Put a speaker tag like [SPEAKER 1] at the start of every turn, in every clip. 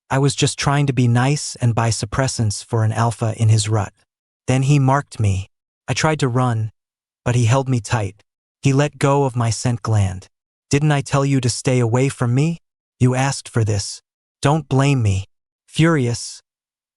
[SPEAKER 1] I was just trying to be nice and buy suppressants for an alpha in his rut. Then he marked me. I tried to run, but he held me tight. He let go of my scent gland. Didn't I tell you to stay away from me? You asked for this. Don't blame me. Furious,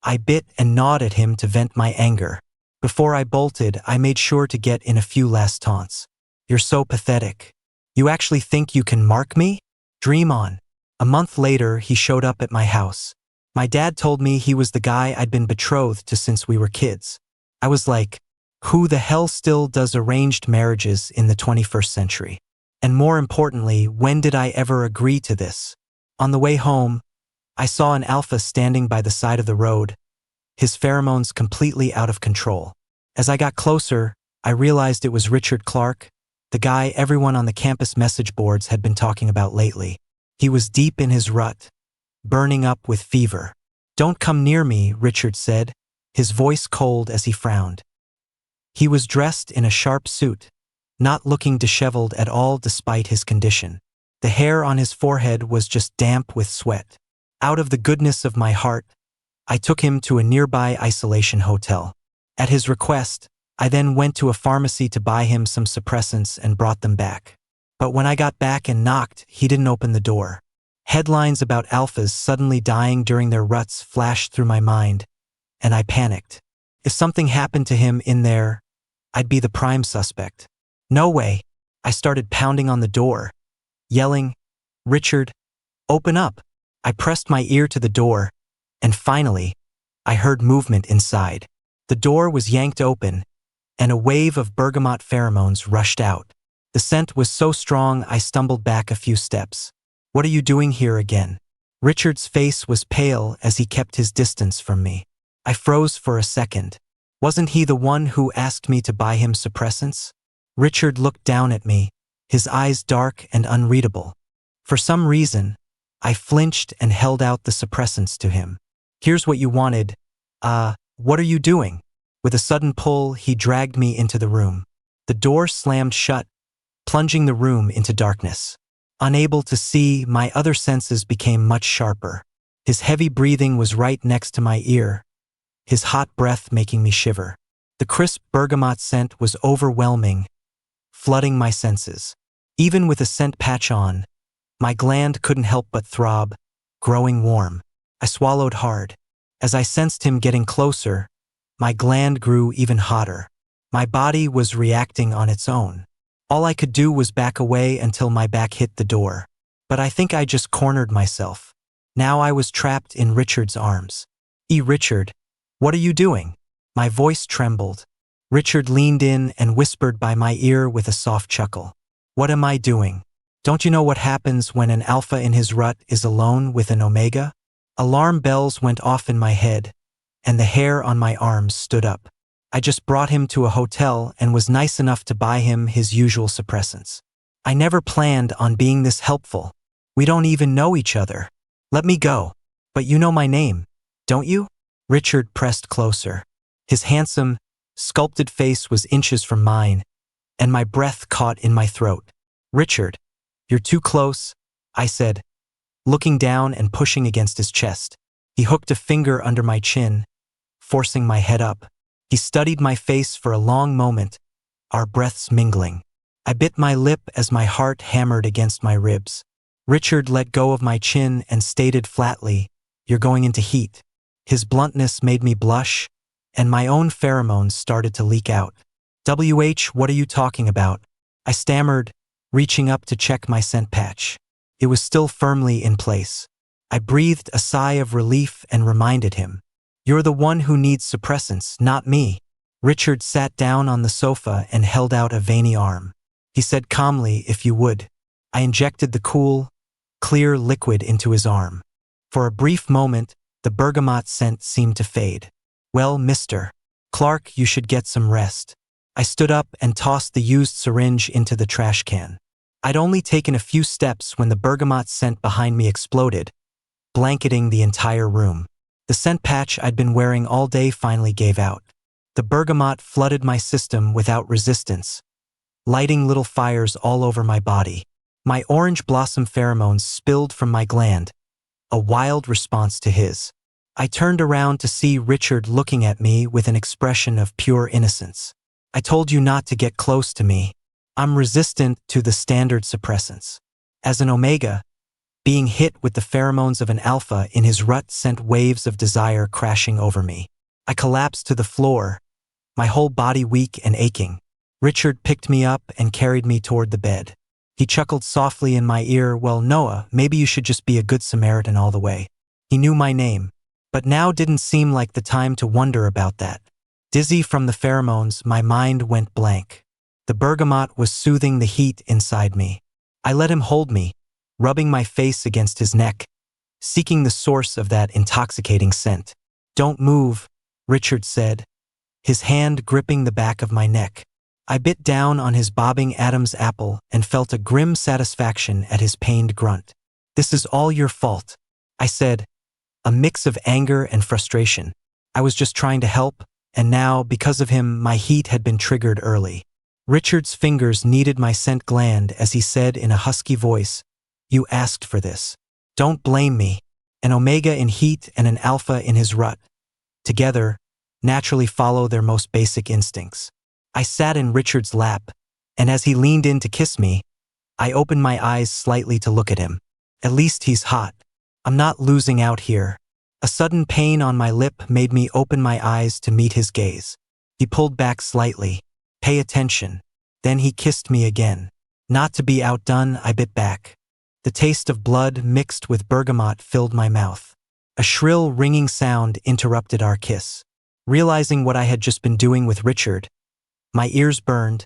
[SPEAKER 1] I bit and gnawed at him to vent my anger. Before I bolted, I made sure to get in a few last taunts. You're so pathetic. You actually think you can mark me? Dream on. A month later, he showed up at my house. My dad told me he was the guy I'd been betrothed to since we were kids. I was like, who the hell still does arranged marriages in the 21st century? And more importantly, when did I ever agree to this? On the way home, I saw an alpha standing by the side of the road, his pheromones completely out of control. As I got closer, I realized it was Richard Clark, the guy everyone on the campus message boards had been talking about lately. He was deep in his rut, burning up with fever. Don't come near me, Richard said, his voice cold as he frowned. He was dressed in a sharp suit, not looking disheveled at all despite his condition. The hair on his forehead was just damp with sweat. Out of the goodness of my heart, I took him to a nearby isolation hotel. At his request, I then went to a pharmacy to buy him some suppressants and brought them back. But when I got back and knocked, he didn't open the door. Headlines about alphas suddenly dying during their ruts flashed through my mind, and I panicked. If something happened to him in there, I'd be the prime suspect. No way. I started pounding on the door, yelling, Richard, open up. I pressed my ear to the door, and finally, I heard movement inside. The door was yanked open, and a wave of bergamot pheromones rushed out. The scent was so strong I stumbled back a few steps. What are you doing here again? Richard's face was pale as he kept his distance from me. I froze for a second. Wasn't he the one who asked me to buy him suppressants? Richard looked down at me, his eyes dark and unreadable. For some reason, I flinched and held out the suppressants to him. Here's what you wanted. What are you doing? With a sudden pull, he dragged me into the room. The door slammed shut, plunging the room into darkness. Unable to see, my other senses became much sharper. His heavy breathing was right next to my ear, his hot breath making me shiver. The crisp bergamot scent was overwhelming, flooding my senses. Even with a scent patch on, my gland couldn't help but throb, growing warm. I swallowed hard. As I sensed him getting closer, my gland grew even hotter. My body was reacting on its own. All I could do was back away until my back hit the door. But I think I just cornered myself. Now I was trapped in Richard's arms. Richard, what are you doing? My voice trembled. Richard leaned in and whispered by my ear with a soft chuckle. What am I doing? Don't you know what happens when an alpha in his rut is alone with an omega? Alarm bells went off in my head, and the hair on my arms stood up. I just brought him to a hotel and was nice enough to buy him his usual suppressants. I never planned on being this helpful. We don't even know each other. Let me go. But you know my name, don't you? Richard pressed closer. His handsome, sculpted face was inches from mine, and my breath caught in my throat. Richard, you're too close, I said, looking down and pushing against his chest. He hooked a finger under my chin, forcing my head up. He studied my face for a long moment, our breaths mingling. I bit my lip as my heart hammered against my ribs. Richard let go of my chin and stated flatly, "You're going into heat." His bluntness made me blush, and my own pheromones started to leak out. What are you talking about? I stammered, reaching up to check my scent patch. It was still firmly in place. I breathed a sigh of relief and reminded him, "You're the one who needs suppressants, not me." Richard sat down on the sofa and held out a veiny arm. He said calmly, "If you would." I injected the cool, clear liquid into his arm. For a brief moment, the bergamot scent seemed to fade. "Well, Mr. Clark, you should get some rest." I stood up and tossed the used syringe into the trash can. I'd only taken a few steps when the bergamot scent behind me exploded, blanketing the entire room. The scent patch I'd been wearing all day finally gave out. The bergamot flooded my system without resistance, lighting little fires all over my body. My orange blossom pheromones spilled from my gland, a wild response to his. I turned around to see Richard looking at me with an expression of pure innocence. I told you not to get close to me. I'm resistant to the standard suppressants. As an omega, being hit with the pheromones of an alpha in his rut sent waves of desire crashing over me. I collapsed to the floor, my whole body weak and aching. Richard picked me up and carried me toward the bed. He chuckled softly in my ear, "Well, Noah, maybe you should just be a good Samaritan all the way." He knew my name, but now didn't seem like the time to wonder about that. Dizzy from the pheromones, my mind went blank. The bergamot was soothing the heat inside me. I let him hold me, rubbing my face against his neck, seeking the source of that intoxicating scent. "Don't move," Richard said, his hand gripping the back of my neck. I bit down on his bobbing Adam's apple and felt a grim satisfaction at his pained grunt. "This is all your fault," I said, a mix of anger and frustration. I was just trying to help, and now, because of him, my heat had been triggered early. Richard's fingers kneaded my scent gland as he said in a husky voice, "You asked for this. Don't blame me." An omega in heat and an alpha in his rut, together, naturally follow their most basic instincts. I sat in Richard's lap, and as he leaned in to kiss me, I opened my eyes slightly to look at him. At least he's hot. I'm not losing out here. A sudden pain on my lip made me open my eyes to meet his gaze. He pulled back slightly. "Pay attention." Then he kissed me again. Not to be outdone, I bit back. The taste of blood mixed with bergamot filled my mouth. A shrill, ringing sound interrupted our kiss. Realizing what I had just been doing with Richard, my ears burned,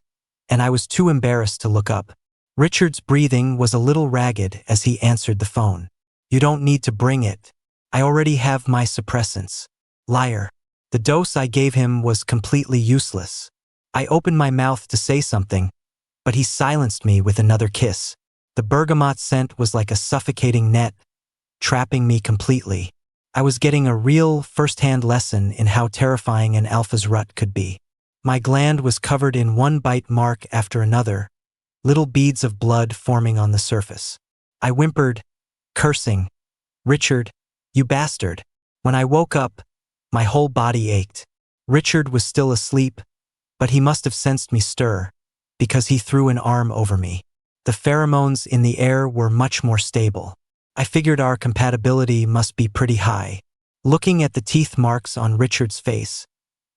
[SPEAKER 1] and I was too embarrassed to look up. Richard's breathing was a little ragged as he answered the phone. "You don't need to bring it. I already have my suppressants." Liar. The dose I gave him was completely useless. I opened my mouth to say something, but he silenced me with another kiss. The bergamot scent was like a suffocating net, trapping me completely. I was getting a real, first-hand lesson in how terrifying an alpha's rut could be. My gland was covered in one bite mark after another, little beads of blood forming on the surface. I whimpered, cursing, "Richard, you bastard." When I woke up, my whole body ached. Richard was still asleep, but he must have sensed me stir, because he threw an arm over me. The pheromones in the air were much more stable. I figured our compatibility must be pretty high. Looking at the teeth marks on Richard's face,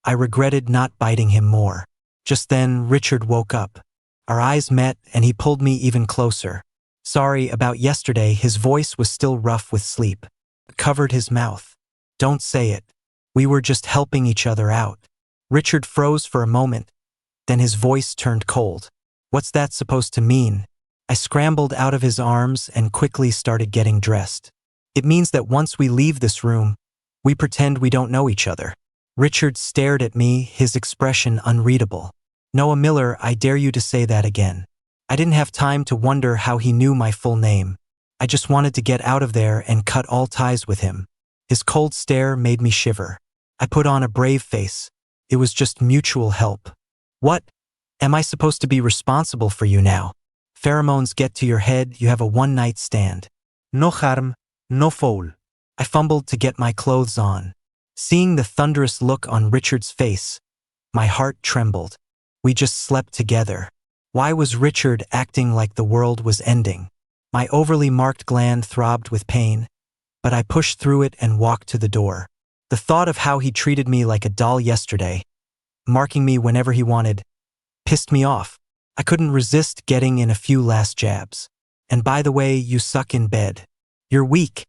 [SPEAKER 1] I regretted not biting him more. Just then, Richard woke up. Our eyes met, and he pulled me even closer. "Sorry about yesterday," his voice was still rough with sleep. Covered his mouth. "Don't say it. We were just helping each other out." Richard froze for a moment, then his voice turned cold. "What's that supposed to mean?" I scrambled out of his arms and quickly started getting dressed. "It means that once we leave this room, we pretend we don't know each other." Richard stared at me, his expression unreadable. "Noah Miller, I dare you to say that again." I didn't have time to wonder how he knew my full name. I just wanted to get out of there and cut all ties with him. His cold stare made me shiver. I put on a brave face. It was just mutual help. "What? Am I supposed to be responsible for you now? Pheromones get to your head, you have a one-night stand." "No harm, no foul." I fumbled to get my clothes on. Seeing the thunderous look on Richard's face, my heart trembled. We just slept together. Why was Richard acting like the world was ending? My overly marked gland throbbed with pain, but I pushed through it and walked to the door. The thought of how he treated me like a doll yesterday, marking me whenever he wanted, pissed me off. I couldn't resist getting in a few last jabs. "And by the way, you suck in bed. You're weak.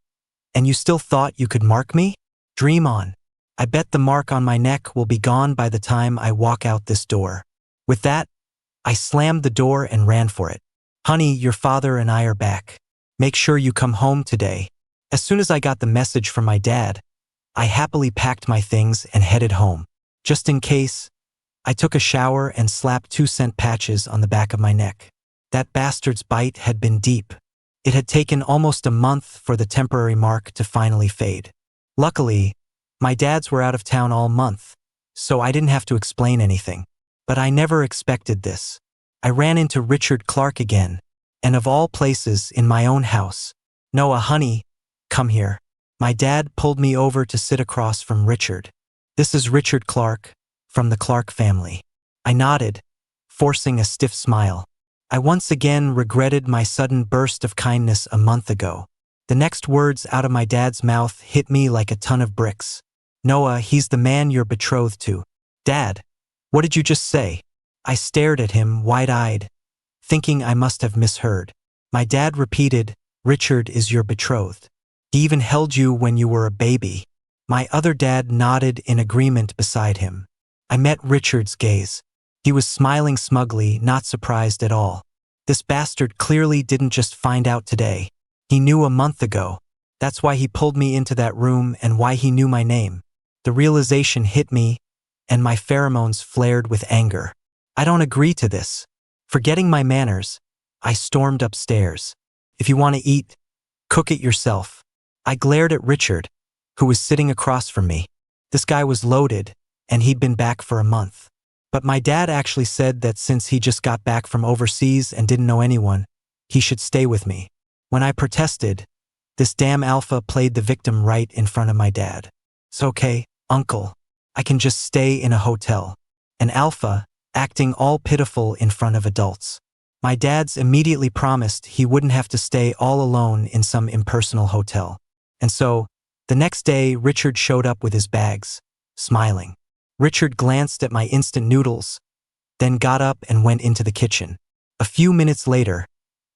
[SPEAKER 1] And you still thought you could mark me? Dream on. I bet the mark on my neck will be gone by the time I walk out this door." With that, I slammed the door and ran for it. "Honey, your father and I are back. Make sure you come home today." As soon as I got the message from my dad, I happily packed my things and headed home. Just in case, I took a shower and slapped 2 scent patches on the back of my neck. That bastard's bite had been deep. It had taken almost a month for the temporary mark to finally fade. Luckily, my dads were out of town all month, so I didn't have to explain anything. But I never expected this. I ran into Richard Clark again, and of all places, in my own house. "Noah, honey, Come here. My dad pulled me over to sit across from Richard. This is Richard Clark, from the Clark family. I nodded, forcing a stiff smile. I once again regretted my sudden burst of kindness a month ago. The next words out of my dad's mouth hit me like a ton of bricks. Noah, he's the man you're betrothed to. Dad, what did you just say? I stared at him wide-eyed, thinking I must have misheard. My dad repeated, Richard is your betrothed. He even held you when you were a baby. My other dad nodded in agreement beside him. I met Richard's gaze. He was smiling smugly, not surprised at all. This bastard clearly didn't just find out today. He knew a month ago. That's why he pulled me into that room and why he knew my name. The realization hit me, and my pheromones flared with anger. I don't agree to this. Forgetting my manners, I stormed upstairs. If you want to eat, cook it yourself. I glared at Richard, who was sitting across from me. This guy was loaded, and he'd been back for a month. But my dad actually said that since he just got back from overseas and didn't know anyone, he should stay with me. When I protested, this damn alpha played the victim right in front of my dad. It's okay, uncle. I can just stay in a hotel. An alpha, acting all pitiful in front of adults. My dad's immediately promised he wouldn't have to stay all alone in some impersonal hotel. And so, the next day, Richard showed up with his bags, smiling. Richard glanced at my instant noodles, then got up and went into the kitchen. A few minutes later,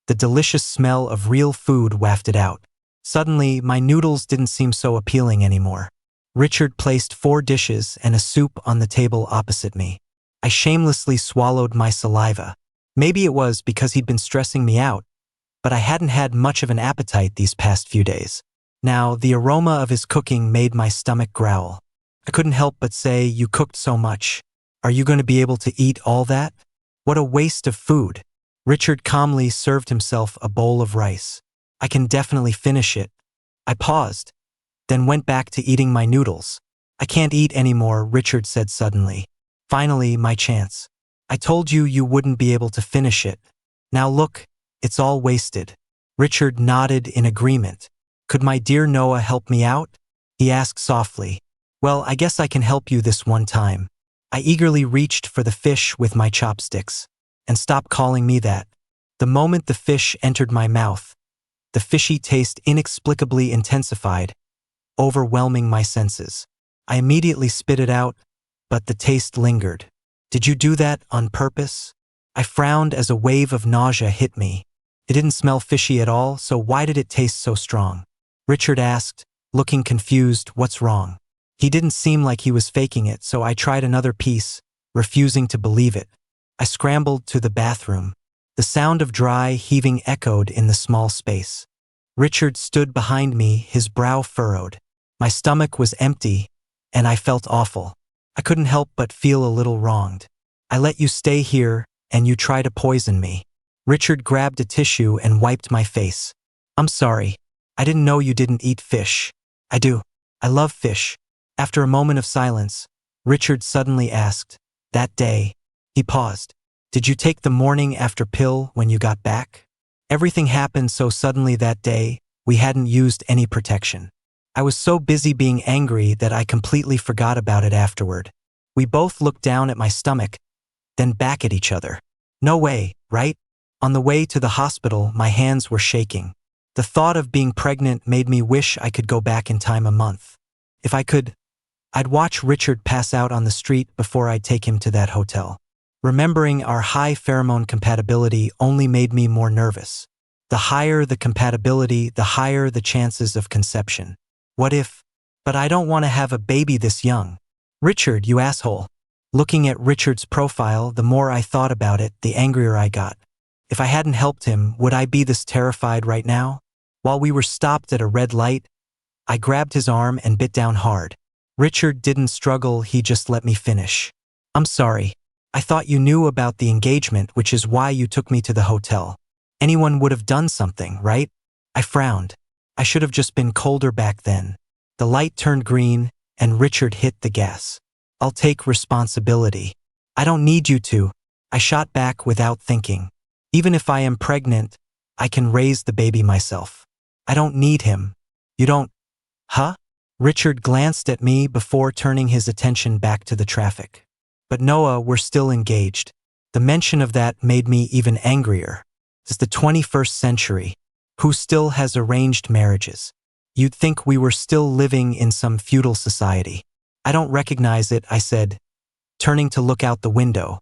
[SPEAKER 1] the delicious smell of real food wafted out. Suddenly, my noodles didn't seem so appealing anymore. Richard placed 4 dishes and a soup on the table opposite me. I shamelessly swallowed my saliva. Maybe it was because he'd been stressing me out, but I hadn't had much of an appetite these past few days. Now, the aroma of his cooking made my stomach growl. I couldn't help but say, you cooked so much. Are you going to be able to eat all that? What a waste of food. Richard calmly served himself a bowl of rice. I can definitely finish it. I paused, then went back to eating my noodles. I can't eat anymore, Richard said suddenly. Finally, my chance. I told you you wouldn't be able to finish it. Now look, it's all wasted. Richard nodded in agreement. Could my dear Noah help me out? He asked softly. Well, I guess I can help you this one time. I eagerly reached for the fish with my chopsticks. And stop calling me that. The moment the fish entered my mouth, the fishy taste inexplicably intensified, overwhelming my senses. I immediately spit it out, but the taste lingered. Did you do that on purpose? I frowned as a wave of nausea hit me. It didn't smell fishy at all, so why did it taste so strong? Richard asked, looking confused, what's wrong? He didn't seem like he was faking it, so I tried another piece, refusing to believe it. I scrambled to the bathroom. The sound of dry heaving echoed in the small space. Richard stood behind me, his brow furrowed. My stomach was empty, and I felt awful. I couldn't help but feel a little wronged. I let you stay here, and you try to poison me. Richard grabbed a tissue and wiped my face. I'm sorry. I didn't know you didn't eat fish. I do. I love fish. After a moment of silence, Richard suddenly asked, that day. He paused. Did you take the morning after pill when you got back? Everything happened so suddenly that day, we hadn't used any protection. I was so busy being angry that I completely forgot about it afterward. We both looked down at my stomach, then back at each other. No way, right? On the way to the hospital, my hands were shaking. The thought of being pregnant made me wish I could go back in time a month. If I could, I'd watch Richard pass out on the street before I'd take him to that hotel. Remembering our high pheromone compatibility only made me more nervous. The higher the compatibility, the higher the chances of conception. What if? But I don't want to have a baby this young. Richard, you asshole. Looking at Richard's profile, the more I thought about it, the angrier I got. If I hadn't helped him, would I be this terrified right now? While we were stopped at a red light, I grabbed his arm and bit down hard. Richard didn't struggle, he just let me finish. I'm sorry. I thought you knew about the engagement, which is why you took me to the hotel. Anyone would have done something, right? I frowned. I should have just been colder back then. The light turned green, and Richard hit the gas. I'll take responsibility. I don't need you to. I shot back without thinking. Even if I am pregnant, I can raise the baby myself. I don't need him. You don't, huh? Richard glanced at me before turning his attention back to the traffic. But Noah were still engaged. The mention of that made me even angrier. It's the 21st century. Who still has arranged marriages? You'd think we were still living in some feudal society. I don't recognize it, I said, turning to look out the window.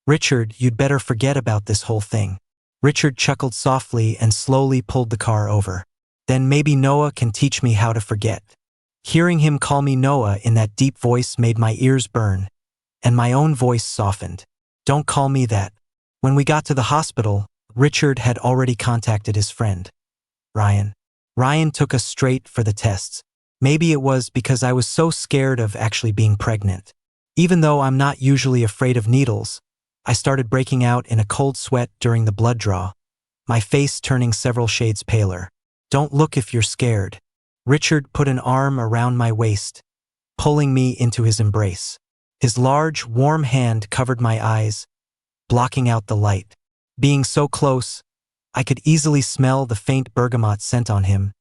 [SPEAKER 1] Richard, you'd better forget about this whole thing. Richard chuckled softly and slowly pulled the car over. Then maybe Noah can teach me how to forget. Hearing him call me Noah in that deep voice made my ears burn, and my own voice softened. Don't call me that. When we got to the hospital, Richard had already contacted his friend, Ryan. Ryan took us straight for the tests. Maybe it was because I was so scared of actually being pregnant. Even though I'm not usually afraid of needles, I started breaking out in a cold sweat during the blood draw, my face turning several shades paler. Don't look if you're scared. Richard put an arm around my waist, pulling me into his embrace. His large, warm hand covered my eyes, blocking out the light. Being so close, I could easily smell the faint bergamot scent on him,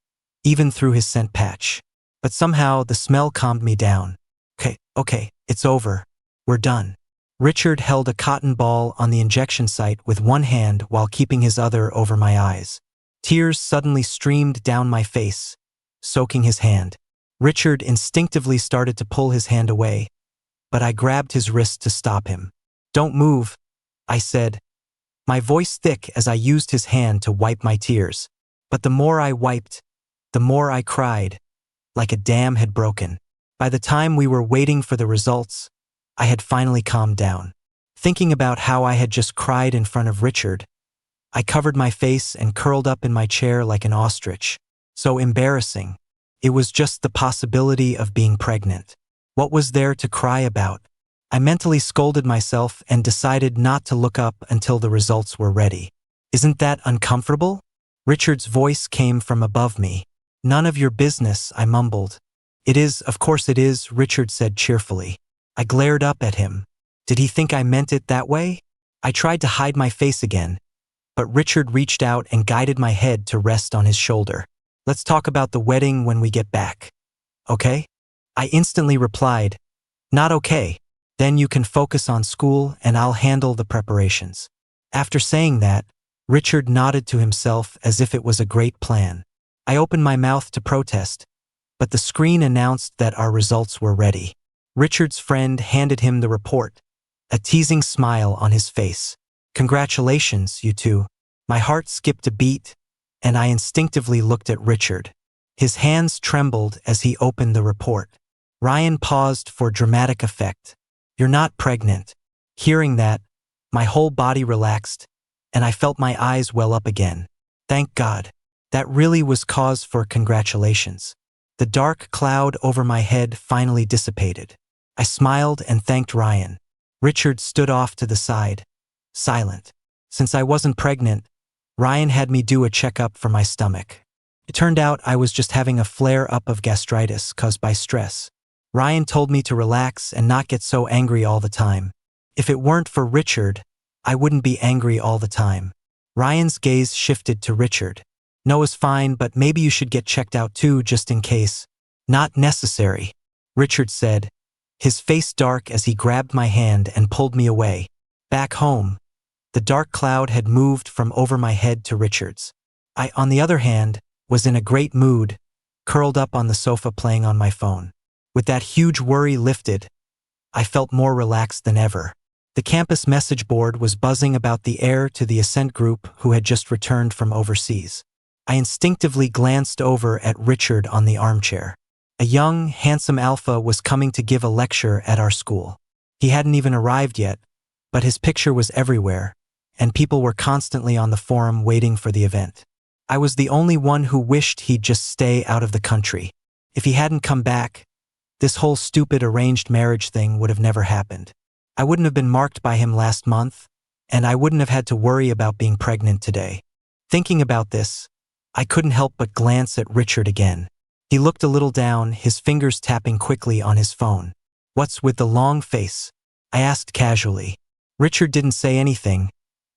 [SPEAKER 1] even through his scent patch. But somehow the smell calmed me down. Okay, it's over. We're done. Richard held a cotton ball on the injection site with one hand while keeping his other over my eyes. Tears suddenly streamed down my face, soaking his hand. Richard instinctively started to pull his hand away, but I grabbed his wrist to stop him. Don't move, I said, my voice thick as I used his hand to wipe my tears. But the more I wiped, the more I cried, like a dam had broken. By the time we were waiting for the results, I had finally calmed down. Thinking about how I had just cried in front of Richard, I covered my face and curled up in my chair like an ostrich. So embarrassing. It was just the possibility of being pregnant. What was there to cry about? I mentally scolded myself and decided not to look up until the results were ready. Isn't that uncomfortable? Richard's voice came from above me. None of your business, I mumbled. It is, of course it is, Richard said cheerfully. I glared up at him. Did he think I meant it that way? I tried to hide my face again, but Richard reached out and guided my head to rest on his shoulder. Let's talk about the wedding when we get back. Okay? I instantly replied, not okay. Then you can focus on school and I'll handle the preparations. After saying that, Richard nodded to himself as if it was a great plan. I opened my mouth to protest, but the screen announced that our results were ready. Richard's friend handed him the report, a teasing smile on his face. Congratulations, you two. My heart skipped a beat, and I instinctively looked at Richard. His hands trembled as he opened the report. Ryan paused for dramatic effect. You're not pregnant. Hearing that, my whole body relaxed, and I felt my eyes well up again. Thank God. That really was cause for congratulations. The dark cloud over my head finally dissipated. I smiled and thanked Ryan. Richard stood off to the side, silent. Since I wasn't pregnant, Ryan had me do a checkup for my stomach. It turned out I was just having a flare-up of gastritis caused by stress. Ryan told me to relax and not get so angry all the time. If it weren't for Richard, I wouldn't be angry all the time. Ryan's gaze shifted to Richard. Noah's fine, but maybe you should get checked out too, just in case. Not necessary, Richard said, his face dark as he grabbed my hand and pulled me away. Back home, the dark cloud had moved from over my head to Richard's. I, on the other hand, was in a great mood, curled up on the sofa playing on my phone. With that huge worry lifted, I felt more relaxed than ever. The campus message board was buzzing about the heir to the Ascent group who had just returned from overseas. I instinctively glanced over at Richard on the armchair. A young, handsome alpha was coming to give a lecture at our school. He hadn't even arrived yet, but his picture was everywhere, and people were constantly on the forum waiting for the event. I was the only one who wished he'd just stay out of the country. If he hadn't come back, this whole stupid arranged marriage thing would have never happened. I wouldn't have been marked by him last month, and I wouldn't have had to worry about being pregnant today. Thinking about this, I couldn't help but glance at Richard again. He looked a little down, his fingers tapping quickly on his phone. What's with the long face? I asked casually. Richard didn't say anything,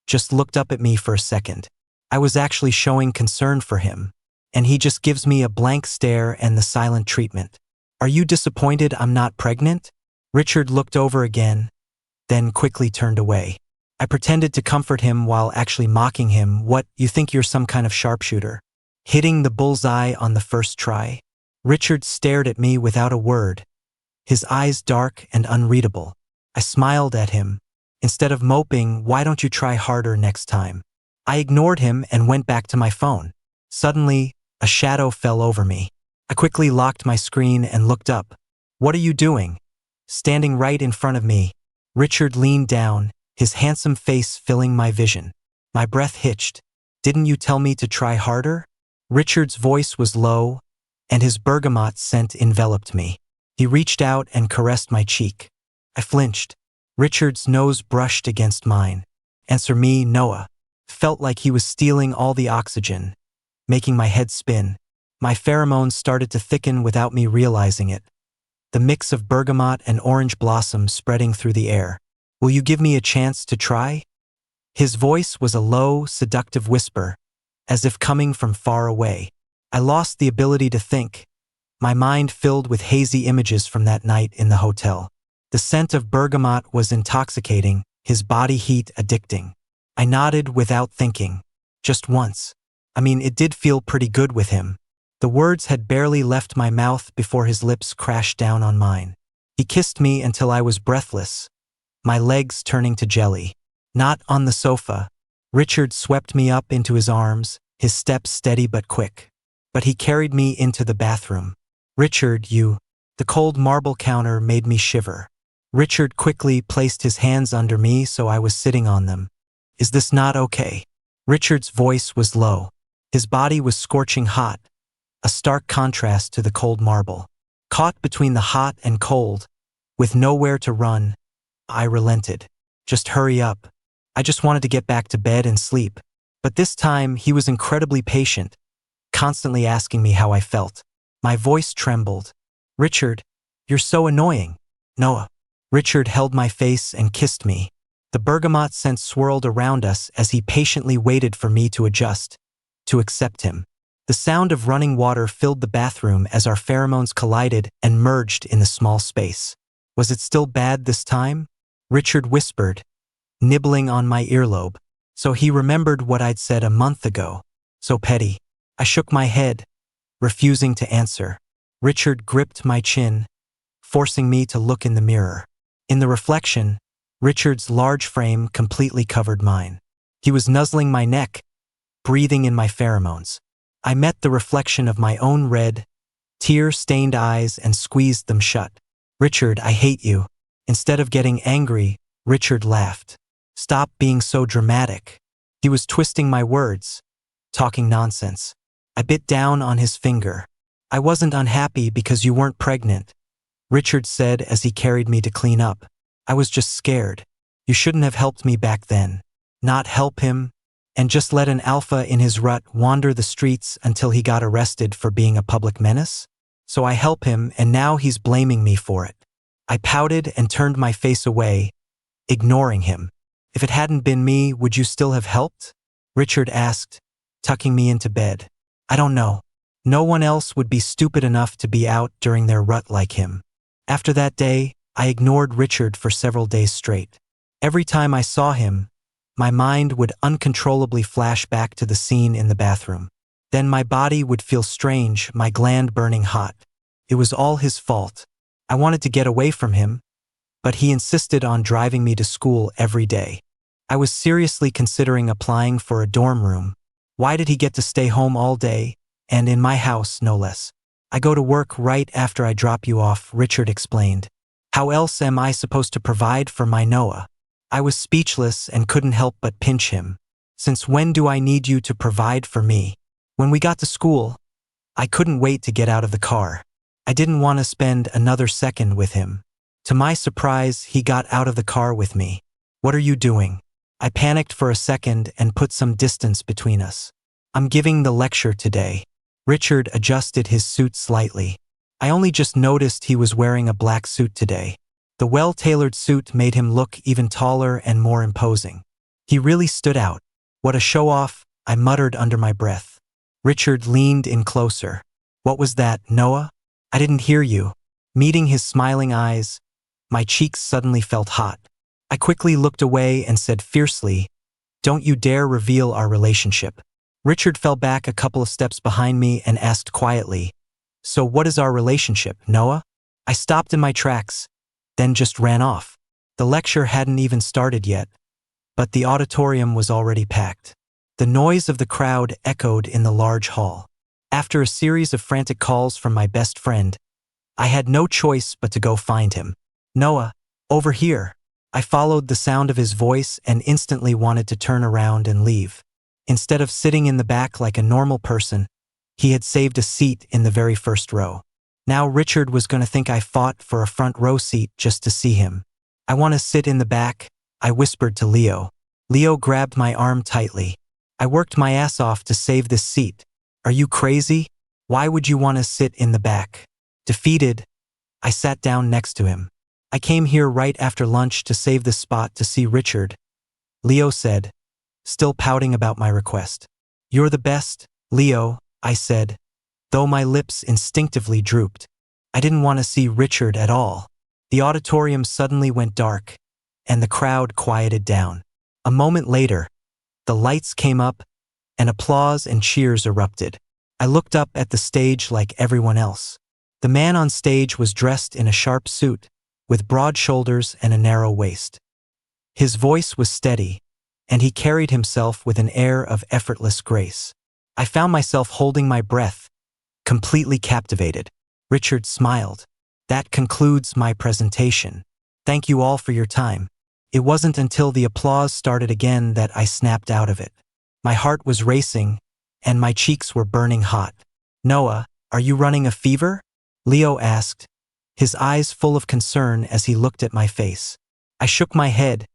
[SPEAKER 1] just looked up at me for a second. I was actually showing concern for him. and he just gives me a blank stare and the silent treatment. Are you disappointed I'm not pregnant? Richard looked over again, then quickly turned away. I pretended to comfort him while actually mocking him. What, you think you're some kind of sharpshooter? Hitting the bullseye on the first try? Richard stared at me without a word, his eyes dark and unreadable. I smiled at him. Instead of moping, why don't you try harder next time? I ignored him and went back to my phone. Suddenly, a shadow fell over me. I quickly locked my screen and looked up. What are you doing? Standing right in front of me, Richard leaned down, his handsome face filling my vision. My breath hitched. Didn't you tell me to try harder? Richard's voice was low, and his bergamot scent enveloped me. He reached out and caressed my cheek. I flinched. Richard's nose brushed against mine. Answer me, Noah. Felt like he was stealing all the oxygen, making my head spin. My pheromones started to thicken without me realizing it. The mix of bergamot and orange blossom spreading through the air. Will you give me a chance to try? His voice was a low, seductive whisper, as if coming from far away. I lost the ability to think, my mind filled with hazy images from that night in the hotel. The scent of bergamot was intoxicating, his body heat addicting. I nodded without thinking. Just once. It did feel pretty good with him. The words had barely left my mouth before his lips crashed down on mine. He kissed me until I was breathless, my legs turning to jelly. Not on the sofa. Richard swept me up into his arms, his steps steady but quick. But he carried me into the bathroom. Richard, you. The cold marble counter made me shiver. Richard quickly placed his hands under me so I was sitting on them. Is this not okay? Richard's voice was low. His body was scorching hot, a stark contrast to the cold marble. Caught between the hot and cold, with nowhere to run, I relented. Just hurry up. I just wanted to get back to bed and sleep. But this time, he was incredibly patient, constantly asking me how I felt. My voice trembled. Richard, you're so annoying. Noah. Richard held my face and kissed me. The bergamot scent swirled around us as he patiently waited for me to adjust, to accept him. The sound of running water filled the bathroom as our pheromones collided and merged in the small space. Was it still bad this time? Richard whispered, nibbling on my earlobe. So he remembered what I'd said a month ago. So petty. I shook my head, refusing to answer. Richard gripped my chin, forcing me to look in the mirror. In the reflection, Richard's large frame completely covered mine. He was nuzzling my neck, breathing in my pheromones. I met the reflection of my own red, tear-stained eyes and squeezed them shut. Richard, I hate you. Instead of getting angry, Richard laughed. Stop being so dramatic. He was twisting my words, talking nonsense. I bit down on his finger. I wasn't unhappy because you weren't pregnant, Richard said as he carried me to clean up. I was just scared. You shouldn't have helped me back then. Not help him, and just let an alpha in his rut wander the streets until he got arrested for being a public menace? So I help him, and now he's blaming me for it. I pouted and turned my face away, ignoring him. If it hadn't been me, would you still have helped? Richard asked, tucking me into bed. I don't know. No one else would be stupid enough to be out during their rut like him. After that day, I ignored Richard for several days straight. Every time I saw him, my mind would uncontrollably flash back to the scene in the bathroom. Then my body would feel strange, my gland burning hot. It was all his fault. I wanted to get away from him, but he insisted on driving me to school every day. I was seriously considering applying for a dorm room. Why did he get to stay home all day, and in my house, no less? I go to work right after I drop you off, Richard explained. How else am I supposed to provide for my Noah? I was speechless and couldn't help but pinch him. Since when do I need you to provide for me? When we got to school, I couldn't wait to get out of the car. I didn't want to spend another second with him. To my surprise, he got out of the car with me. What are you doing? I panicked for a second and put some distance between us. I'm giving the lecture today. Richard adjusted his suit slightly. I only just noticed he was wearing a black suit today. The well-tailored suit made him look even taller and more imposing. He really stood out. What a show-off, I muttered under my breath. Richard leaned in closer. What was that, Noah? I didn't hear you. Meeting his smiling eyes, my cheeks suddenly felt hot. I quickly looked away and said fiercely, "Don't you dare reveal our relationship." Richard fell back a couple of steps behind me and asked quietly, "So what is our relationship, Noah?" I stopped in my tracks, then just ran off. The lecture hadn't even started yet, but the auditorium was already packed. The noise of the crowd echoed in the large hall. After a series of frantic calls from my best friend, I had no choice but to go find him. "Noah, over here." I followed the sound of his voice and instantly wanted to turn around and leave. Instead of sitting in the back like a normal person, he had saved a seat in the very first row. Now Richard was going to think I fought for a front row seat just to see him. "I want to sit in the back," I whispered to Leo. Leo grabbed my arm tightly. "I worked my ass off to save this seat. Are you crazy? Why would you want to sit in the back?" Defeated, I sat down next to him. "I came here right after lunch to save this spot to see Richard," Leo said, still pouting about my request. "You're the best, Leo," I said, though my lips instinctively drooped. I didn't want to see Richard at all. The auditorium suddenly went dark, and the crowd quieted down. A moment later, the lights came up, and applause and cheers erupted. I looked up at the stage like everyone else. The man on stage was dressed in a sharp suit, with broad shoulders and a narrow waist. His voice was steady, and he carried himself with an air of effortless grace. I found myself holding my breath, completely captivated. Richard smiled. "That concludes my presentation. Thank you all for your time." It wasn't until the applause started again that I snapped out of it. My heart was racing, and my cheeks were burning hot. "Noah, are you running a fever?" Leo asked, his eyes full of concern as he looked at my face. I shook my head,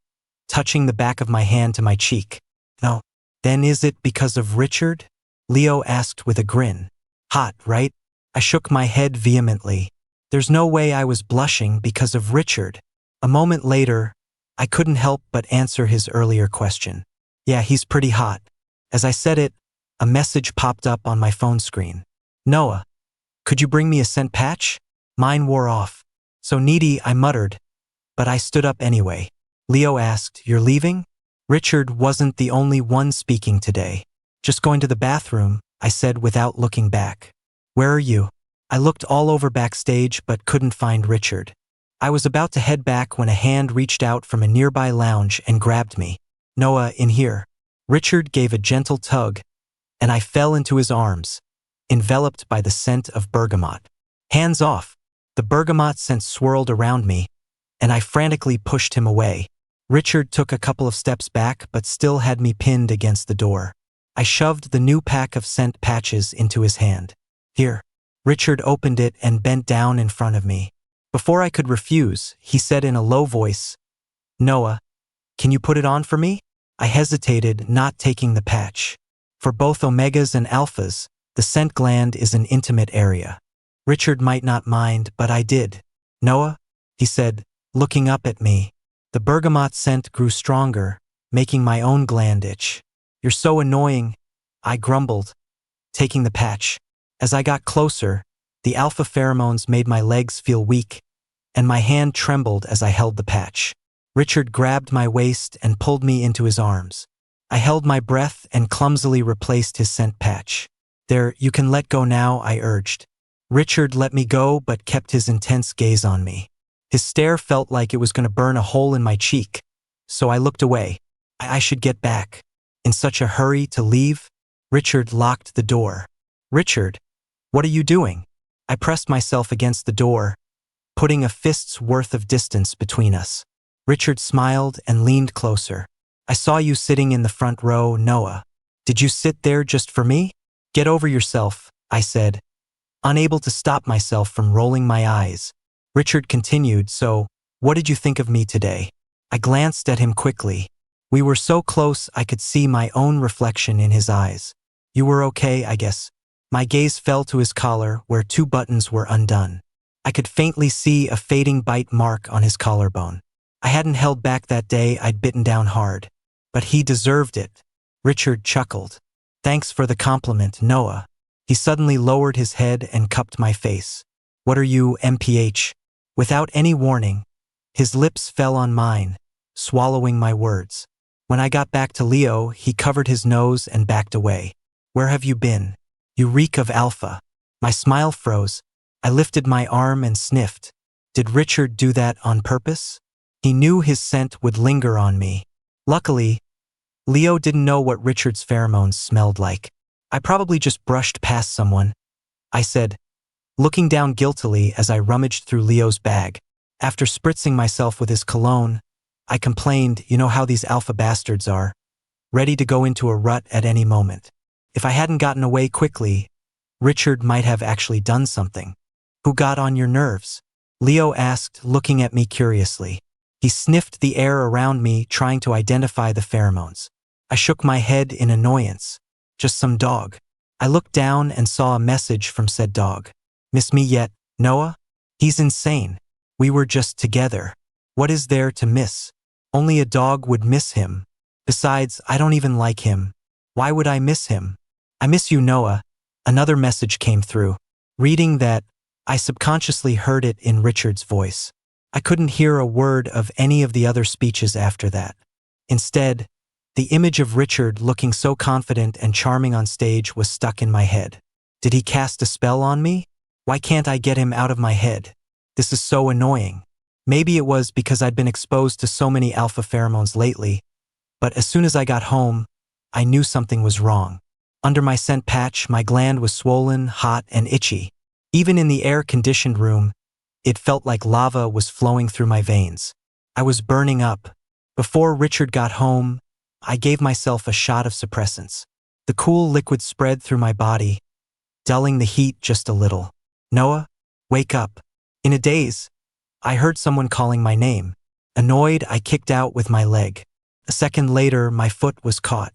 [SPEAKER 1] touching the back of my hand to my cheek. "No." "Then is it because of Richard?" Leo asked with a grin. "Hot, right?" I shook my head vehemently. There's no way I was blushing because of Richard. A moment later, I couldn't help but answer his earlier question. "Yeah, he's pretty hot." As I said it, a message popped up on my phone screen. "Noah, could you bring me a scent patch? Mine wore off." "So needy," I muttered, but I stood up anyway. Leo asked, "You're leaving?" Richard wasn't the only one speaking today. "Just going to the bathroom," I said without looking back. "Where are you?" I looked all over backstage but couldn't find Richard. I was about to head back when a hand reached out from a nearby lounge and grabbed me. "Noah, in here." Richard gave a gentle tug, and I fell into his arms, enveloped by the scent of bergamot. "Hands off." The bergamot scent swirled around me, and I frantically pushed him away. Richard took a couple of steps back but still had me pinned against the door. I shoved the new pack of scent patches into his hand. "Here." Richard opened it and bent down in front of me. Before I could refuse, he said in a low voice, "Noah, can you put it on for me?" I hesitated, not taking the patch. For both omegas and alphas, the scent gland is an intimate area. Richard might not mind, but I did. "Noah," he said, looking up at me. The bergamot scent grew stronger, making my own gland itch. "You're so annoying," I grumbled, taking the patch. As I got closer, the alpha pheromones made my legs feel weak, and my hand trembled as I held the patch. Richard grabbed my waist and pulled me into his arms. I held my breath and clumsily replaced his scent patch. "There, you can let go now," I urged. Richard let me go but kept his intense gaze on me. His stare felt like it was going to burn a hole in my cheek, so I looked away. I should get back. In such a hurry to leave? Richard locked the door. "Richard, what are you doing?" I pressed myself against the door, putting a fist's worth of distance between us. Richard smiled and leaned closer. "I saw you sitting in the front row, Noah. Did you sit there just for me?" "Get over yourself," I said, unable to stop myself from rolling my eyes. Richard continued, "So, what did you think of me today?" I glanced at him quickly. We were so close I could see my own reflection in his eyes. "You were okay, I guess." My gaze fell to his collar, where 2 buttons were undone. I could faintly see a fading bite mark on his collarbone. I hadn't held back that day. I'd bitten down hard. But he deserved it. Richard chuckled. Thanks for the compliment, Noah. He suddenly lowered his head and cupped my face. What are you, MPH? Without any warning, his lips fell on mine, swallowing my words. When I got back to Leo, he covered his nose and backed away. Where have you been? You reek of alpha. My smile froze. I lifted my arm and sniffed. Did Richard do that on purpose? He knew his scent would linger on me. Luckily, Leo didn't know what Richard's pheromones smelled like. I probably just brushed past someone, I said, looking down guiltily as I rummaged through Leo's bag. After spritzing myself with his cologne, I complained, you know how these alpha bastards are, ready to go into a rut at any moment. If I hadn't gotten away quickly, Richard might have actually done something. Who got on your nerves? Leo asked, looking at me curiously. He sniffed the air around me, trying to identify the pheromones. I shook my head in annoyance. Just some dog. I looked down and saw a message from said dog. Miss me yet, Noah? He's insane. We were just together. What is there to miss? Only a dog would miss him. Besides, I don't even like him. Why would I miss him? I miss you, Noah. Another message came through. Reading that, I subconsciously heard it in Richard's voice. I couldn't hear a word of any of the other speeches after that. Instead, the image of Richard looking so confident and charming on stage was stuck in my head. Did he cast a spell on me? Why can't I get him out of my head? This is so annoying. Maybe it was because I'd been exposed to so many alpha pheromones lately, but as soon as I got home, I knew something was wrong. Under my scent patch, my gland was swollen, hot, and itchy. Even in the air-conditioned room, it felt like lava was flowing through my veins. I was burning up. Before Richard got home, I gave myself a shot of suppressants. The cool liquid spread through my body, dulling the heat just a little. Noah, wake up. In a daze, I heard someone calling my name. Annoyed, I kicked out with my leg. A second later, my foot was caught.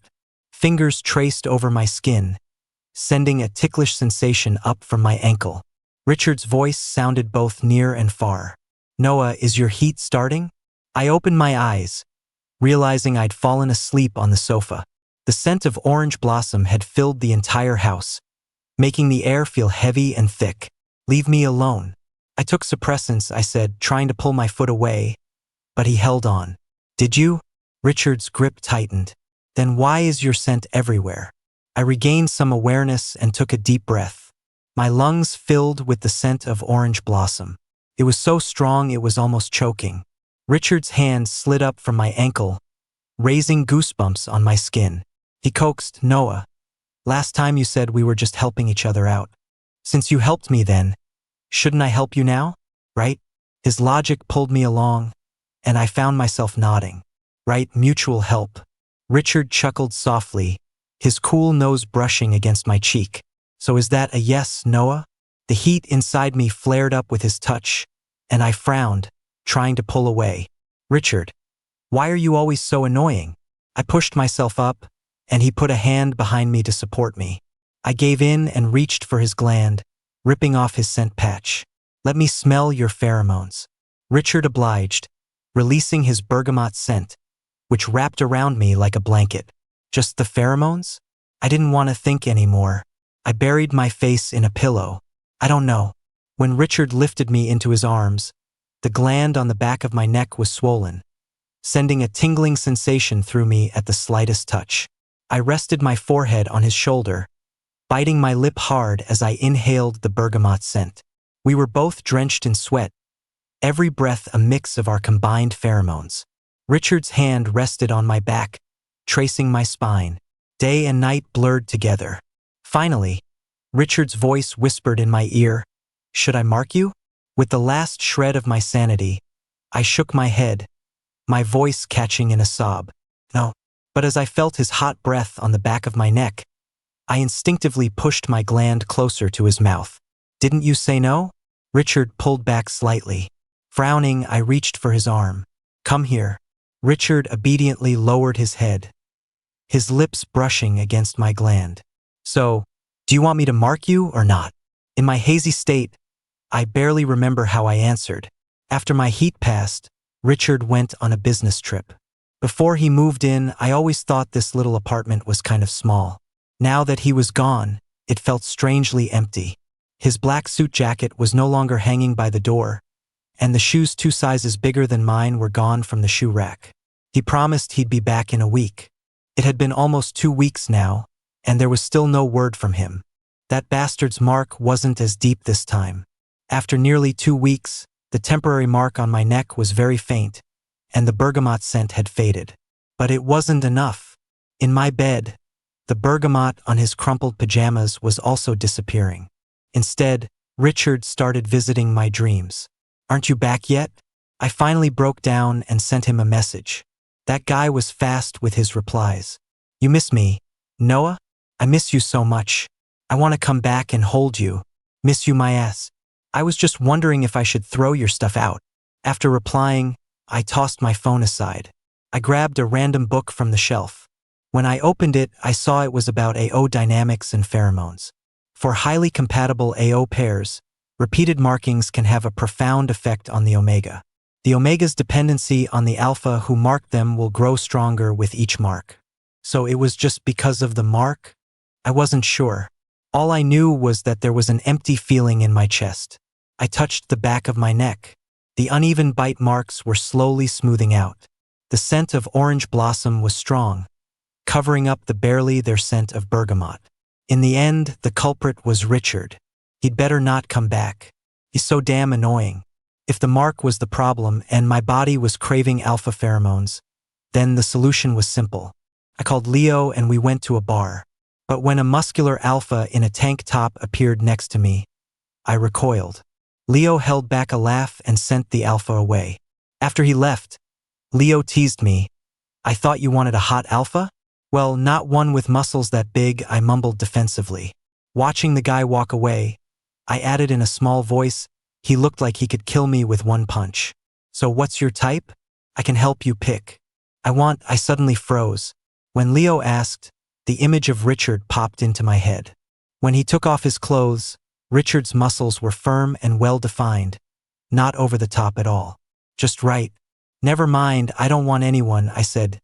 [SPEAKER 1] Fingers traced over my skin, sending a ticklish sensation up from my ankle. Richard's voice sounded both near and far. Noah, is your heat starting? I opened my eyes, realizing I'd fallen asleep on the sofa. The scent of orange blossom had filled the entire house, making the air feel heavy and thick. Leave me alone. I took suppressants, I said, trying to pull my foot away, but he held on. Did you? Richard's grip tightened. Then why is your scent everywhere? I regained some awareness and took a deep breath. My lungs filled with the scent of orange blossom. It was so strong it was almost choking. Richard's hand slid up from my ankle, raising goosebumps on my skin. He coaxed, Noah, last time you said we were just helping each other out. Since you helped me then, shouldn't I help you now? Right? His logic pulled me along, and I found myself nodding. Right, mutual help. Richard chuckled softly, his cool nose brushing against my cheek. So is that a yes, Noah? The heat inside me flared up with his touch, and I frowned, trying to pull away. Richard, why are you always so annoying? I pushed myself up, and he put a hand behind me to support me. I gave in and reached for his gland, ripping off his scent patch. Let me smell your pheromones. Richard obliged, releasing his bergamot scent, which wrapped around me like a blanket. Just the pheromones? I didn't want to think anymore. I buried my face in a pillow. I don't know. When Richard lifted me into his arms, the gland on the back of my neck was swollen, sending a tingling sensation through me at the slightest touch. I rested my forehead on his shoulder, biting my lip hard as I inhaled the bergamot scent. We were both drenched in sweat, every breath a mix of our combined pheromones. Richard's hand rested on my back, tracing my spine. Day and night blurred together. Finally, Richard's voice whispered in my ear, should I mark you? With the last shred of my sanity, I shook my head, my voice catching in a sob. No. But as I felt his hot breath on the back of my neck, I instinctively pushed my gland closer to his mouth. Didn't you say no? Richard pulled back slightly. Frowning, I reached for his arm. Come here. Richard obediently lowered his head, his lips brushing against my gland. So, do you want me to mark you or not? In my hazy state, I barely remember how I answered. After my heat passed, Richard went on a business trip. Before he moved in, I always thought this little apartment was kind of small. Now that he was gone, it felt strangely empty. His black suit jacket was no longer hanging by the door, and the shoes 2 sizes bigger than mine were gone from the shoe rack. He promised he'd be back in a week. It had been almost 2 weeks now, and there was still no word from him. That bastard's mark wasn't as deep this time. After nearly 2 weeks, the temporary mark on my neck was very faint, and the bergamot scent had faded. But it wasn't enough. In my bed, the bergamot on his crumpled pajamas was also disappearing. Instead, Richard started visiting my dreams. "Aren't you back yet?" I finally broke down and sent him a message. That guy was fast with his replies. "You miss me, Noah? I miss you so much. I want to come back and hold you. Miss you my ass. I was just wondering if I should throw your stuff out." After replying, I tossed my phone aside. I grabbed a random book from the shelf. When I opened it, I saw it was about AO dynamics and pheromones. For highly compatible AO pairs, repeated markings can have a profound effect on the omega. The omega's dependency on the alpha who marked them will grow stronger with each mark. So it was just because of the mark? I wasn't sure. All I knew was that there was an empty feeling in my chest. I touched the back of my neck. The uneven bite marks were slowly smoothing out. The scent of orange blossom was strong, covering up the barely there scent of bergamot. In the end, the culprit was Richard. He'd better not come back. He's so damn annoying. If the mark was the problem and my body was craving alpha pheromones, then the solution was simple. I called Leo and we went to a bar. But when a muscular alpha in a tank top appeared next to me, I recoiled. Leo held back a laugh and sent the alpha away. After he left, Leo teased me. "I thought you wanted a hot alpha?" "Well, not one with muscles that big," I mumbled defensively. Watching the guy walk away, I added in a small voice, "He looked like he could kill me with one punch." "So what's your type? I can help you pick." I suddenly froze. When Leo asked, the image of Richard popped into my head. When he took off his clothes, Richard's muscles were firm and well-defined, not over the top at all. Just right. "Never mind, I don't want anyone," I said,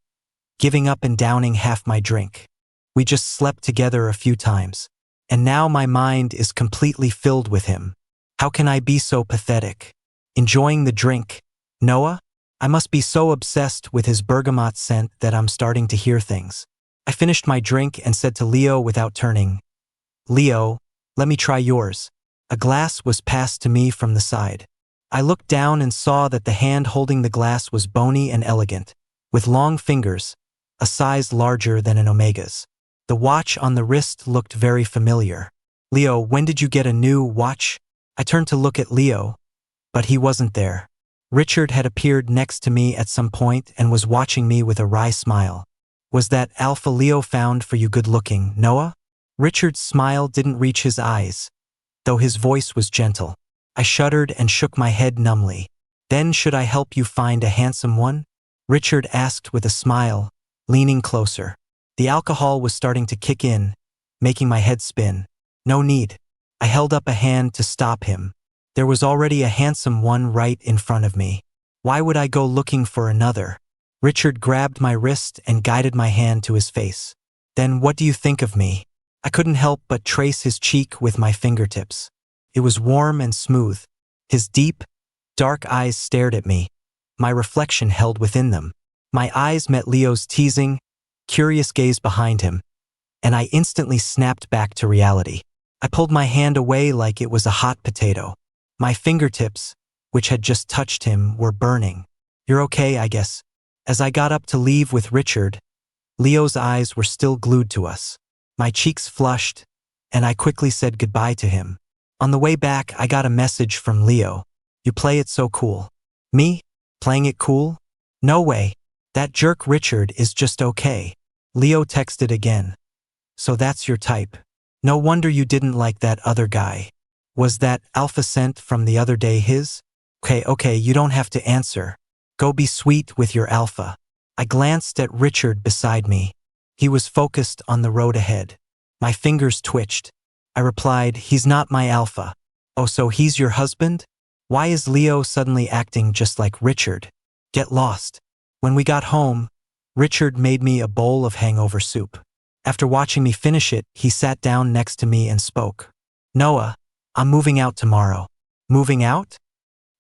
[SPEAKER 1] giving up and downing half my drink. We just slept together a few times, and now my mind is completely filled with him. How can I be so pathetic? Enjoying the drink. Noah? I must be so obsessed with his bergamot scent that I'm starting to hear things. I finished my drink and said to Leo without turning, "Leo, let me try yours." A glass was passed to me from the side. I looked down and saw that the hand holding the glass was bony and elegant, with long fingers, a size larger than an omega's. The watch on the wrist looked very familiar. "Leo, when did you get a new watch?" I turned to look at Leo, but he wasn't there. Richard had appeared next to me at some point and was watching me with a wry smile. "Was that alpha Leo found for you good-looking, Noah?" Richard's smile didn't reach his eyes, though his voice was gentle. I shuddered and shook my head numbly. "Then should I help you find a handsome one?" Richard asked with a smile, leaning closer. The alcohol was starting to kick in, making my head spin. "No need." I held up a hand to stop him. There was already a handsome one right in front of me. Why would I go looking for another? Richard grabbed my wrist and guided my hand to his face. "Then what do you think of me?" I couldn't help but trace his cheek with my fingertips. It was warm and smooth. His deep, dark eyes stared at me, my reflection held within them. My eyes met Leo's teasing, curious gaze behind him, and I instantly snapped back to reality. I pulled my hand away like it was a hot potato. My fingertips, which had just touched him, were burning. "You're okay, I guess." As I got up to leave with Richard, Leo's eyes were still glued to us. My cheeks flushed, and I quickly said goodbye to him. On the way back, I got a message from Leo. "You play it so cool." "Me? Playing it cool? No way. That jerk Richard is just okay." Leo texted again. "So that's your type. No wonder you didn't like that other guy. Was that alpha scent from the other day his?" Okay, you don't have to answer. Go be sweet with your alpha." I glanced at Richard beside me. He was focused on the road ahead. My fingers twitched. I replied, "He's not my alpha." "Oh, so he's your husband? Why is Leo suddenly acting just like Richard?" Get lost. When we got home, Richard made me a bowl of hangover soup. After watching me finish it, he sat down next to me and spoke. Noah, I'm moving out tomorrow. Moving out?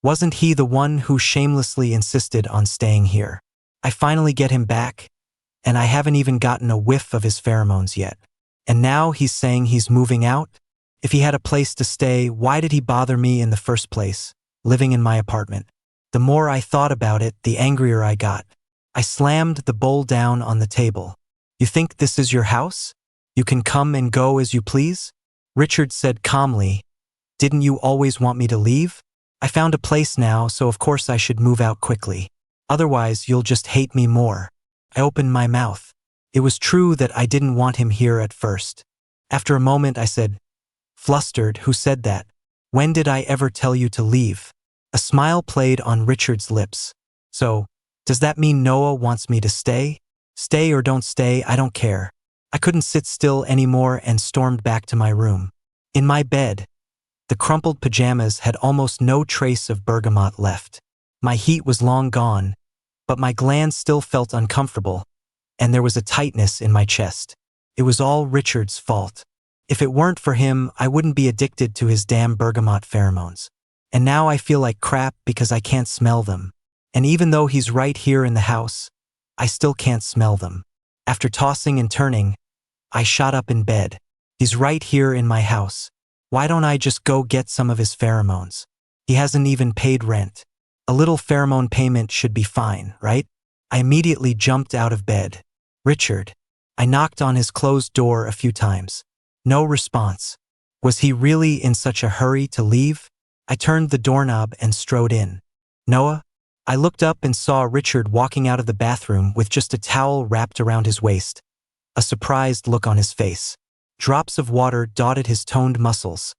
[SPEAKER 1] Wasn't he the one who shamelessly insisted on staying here? I finally get him back, and I haven't even gotten a whiff of his pheromones yet. And now he's saying he's moving out? If he had a place to stay, why did he bother me in the first place, living in my apartment? The more I thought about it, the angrier I got. I slammed the bowl down on the table. You think this is your house? You can come and go as you please? Richard said calmly, didn't you always want me to leave? I found a place now, so of course I should move out quickly. Otherwise, you'll just hate me more. I opened my mouth. It was true that I didn't want him here at first. After a moment, I said, flustered, who said that? When did I ever tell you to leave? A smile played on Richard's lips. So, does that mean Noah wants me to stay? Stay or don't stay, I don't care. I couldn't sit still anymore and stormed back to my room. In my bed, the crumpled pajamas had almost no trace of bergamot left. My heat was long gone, but my glands still felt uncomfortable, and there was a tightness in my chest. It was all Richard's fault. If it weren't for him, I wouldn't be addicted to his damn bergamot pheromones. And now I feel like crap because I can't smell them. And even though he's right here in the house, I still can't smell them. After tossing and turning, I shot up in bed. He's right here in my house. Why don't I just go get some of his pheromones? He hasn't even paid rent. A little pheromone payment should be fine, right? I immediately jumped out of bed. Richard. I knocked on his closed door a few times. No response. Was he really in such a hurry to leave? I turned the doorknob and strode in. Noah? I looked up and saw Richard walking out of the bathroom with just a towel wrapped around his waist. A surprised look on his face. Drops of water dotted his toned muscles,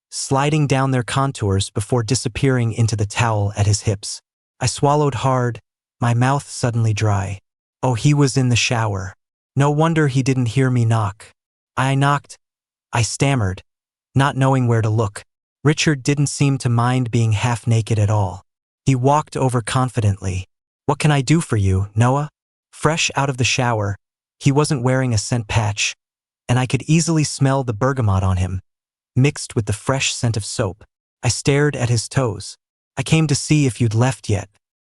[SPEAKER 1] sliding down their contours before disappearing into the towel at his hips. I swallowed hard, my mouth suddenly dry. Oh, he was in the shower. No wonder he didn't hear me knock. I knocked. I stammered, not knowing where to look. Richard didn't seem to mind being half naked at all. He walked over confidently. What can I do for you, Noah? Fresh out of the shower, he wasn't wearing a scent patch, and I could easily smell the bergamot on him, mixed with the fresh scent of soap. I stared at his toes. I came to see if you'd left yet.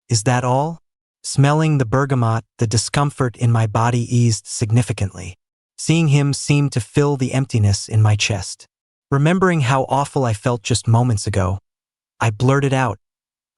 [SPEAKER 1] Is that all? Smelling the bergamot, the discomfort in my body eased significantly. Seeing him seemed to fill the emptiness in my chest. Remembering how awful I felt just moments ago, I blurted out,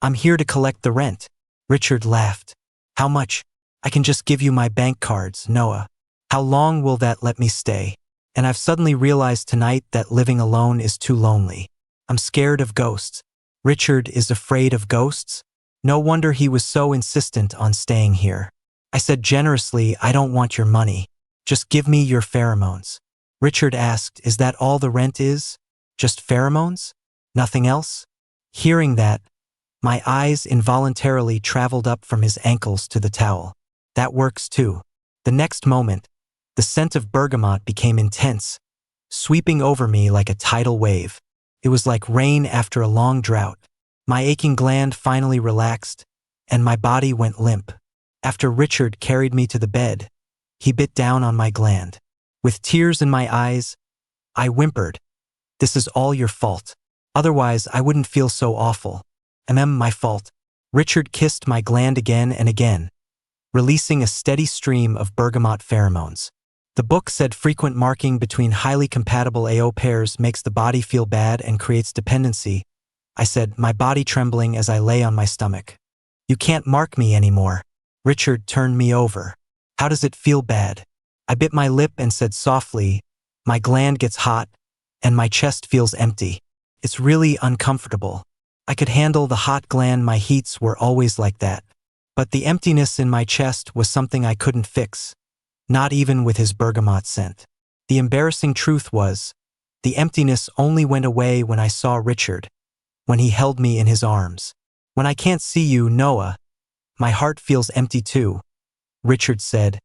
[SPEAKER 1] I'm here to collect the rent. Richard laughed. How much? I can just give you my bank cards, Noah. How long will that let me stay? And I've suddenly realized tonight that living alone is too lonely. I'm scared of ghosts. Richard is afraid of ghosts? No wonder he was so insistent on staying here. I said generously, I don't want your money. Just give me your pheromones. Richard asked, is that all the rent is? Just pheromones? Nothing else? Hearing that, my eyes involuntarily traveled up from his ankles to the towel. That works too. The next moment, the scent of bergamot became intense, sweeping over me like a tidal wave. It was like rain after a long drought. My aching gland finally relaxed, and my body went limp. After Richard carried me to the bed, he bit down on my gland. With tears in my eyes, I whimpered, this is all your fault. Otherwise, I wouldn't feel so awful. My fault. Richard kissed my gland again and again, releasing a steady stream of bergamot pheromones. The book said frequent marking between highly compatible AO pairs makes the body feel bad and creates dependency. I said, my body trembling as I lay on my stomach. You can't mark me anymore. Richard turned me over. How does it feel bad? I bit my lip and said softly, my gland gets hot, and my chest feels empty. It's really uncomfortable. I could handle the hot gland, my heats were always like that. But the emptiness in my chest was something I couldn't fix, not even with his bergamot scent. The embarrassing truth was, the emptiness only went away when I saw Richard, when he held me in his arms. When I can't see you, Noah, my heart feels empty too, Richard said,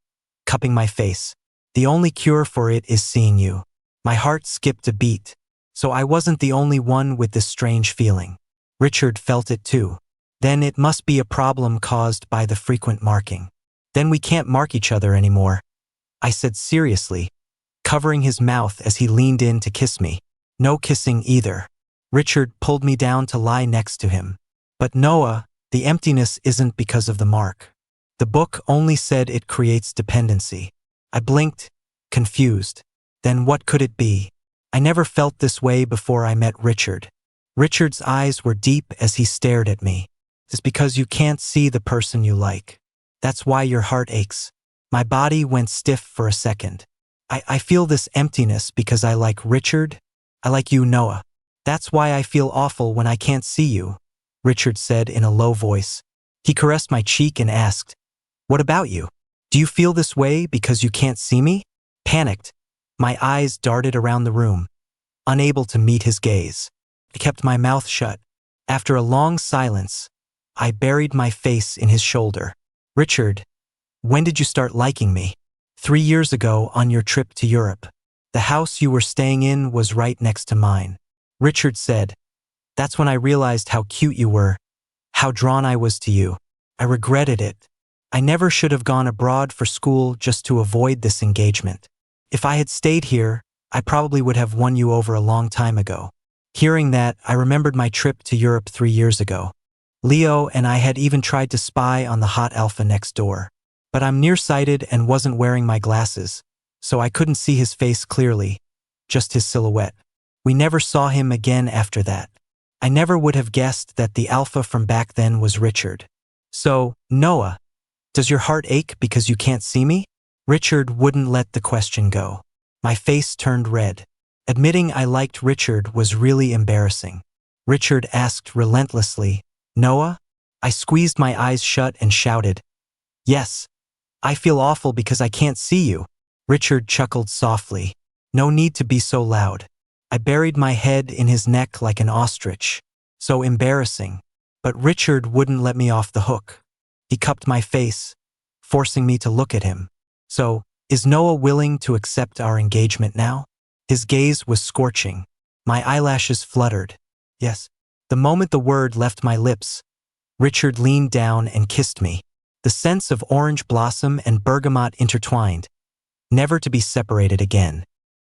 [SPEAKER 1] cupping my face. The only cure for it is seeing you. My heart skipped a beat, so I wasn't the only one with this strange feeling. Richard felt it too. Then it must be a problem caused by the frequent marking. Then we can't mark each other anymore. I said seriously, covering his mouth as he leaned in to kiss me. No kissing either. Richard pulled me down to lie next to him. But Noah, the emptiness isn't because of the mark. The book only said it creates dependency. I blinked, confused. Then what could it be? I never felt this way before I met Richard. Richard's eyes were deep as he stared at me. It's because you can't see the person you like. That's why your heart aches. My body went stiff for a second. I feel this emptiness because I like Richard. I like you, Noah. That's why I feel awful when I can't see you, Richard said in a low voice. He caressed my cheek and asked, "What about you? Do you feel this way because you can't see me?" Panicked, my eyes darted around the room, unable to meet his gaze. I kept my mouth shut. After a long silence, I buried my face in his shoulder. "Richard, when did you start liking me?" 3 years ago on your trip to Europe. The house you were staying in was right next to mine. Richard said, "That's when I realized how cute you were, how drawn I was to you. I regretted it. I never should have gone abroad for school just to avoid this engagement. If I had stayed here, I probably would have won you over a long time ago." Hearing that, I remembered my trip to Europe 3 years ago. Leo and I had even tried to spy on the hot alpha next door. But I'm nearsighted and wasn't wearing my glasses, so I couldn't see his face clearly, just his silhouette. We never saw him again after that. I never would have guessed that the alpha from back then was Richard. "So, Noah, does your heart ache because you can't see me?" Richard wouldn't let the question go. My face turned red. Admitting I liked Richard was really embarrassing. Richard asked relentlessly, "Noah?" I squeezed my eyes shut and shouted, "Yes. I feel awful because I can't see you." Richard chuckled softly. "No need to be so loud." I buried my head in his neck like an ostrich. So embarrassing. But Richard wouldn't let me off the hook. He cupped my face, forcing me to look at him. "So, is Noah willing to accept our engagement now?" His gaze was scorching. My eyelashes fluttered. "Yes." The moment the word left my lips, Richard leaned down and kissed me. The scents of orange blossom and bergamot intertwined, never to be separated again.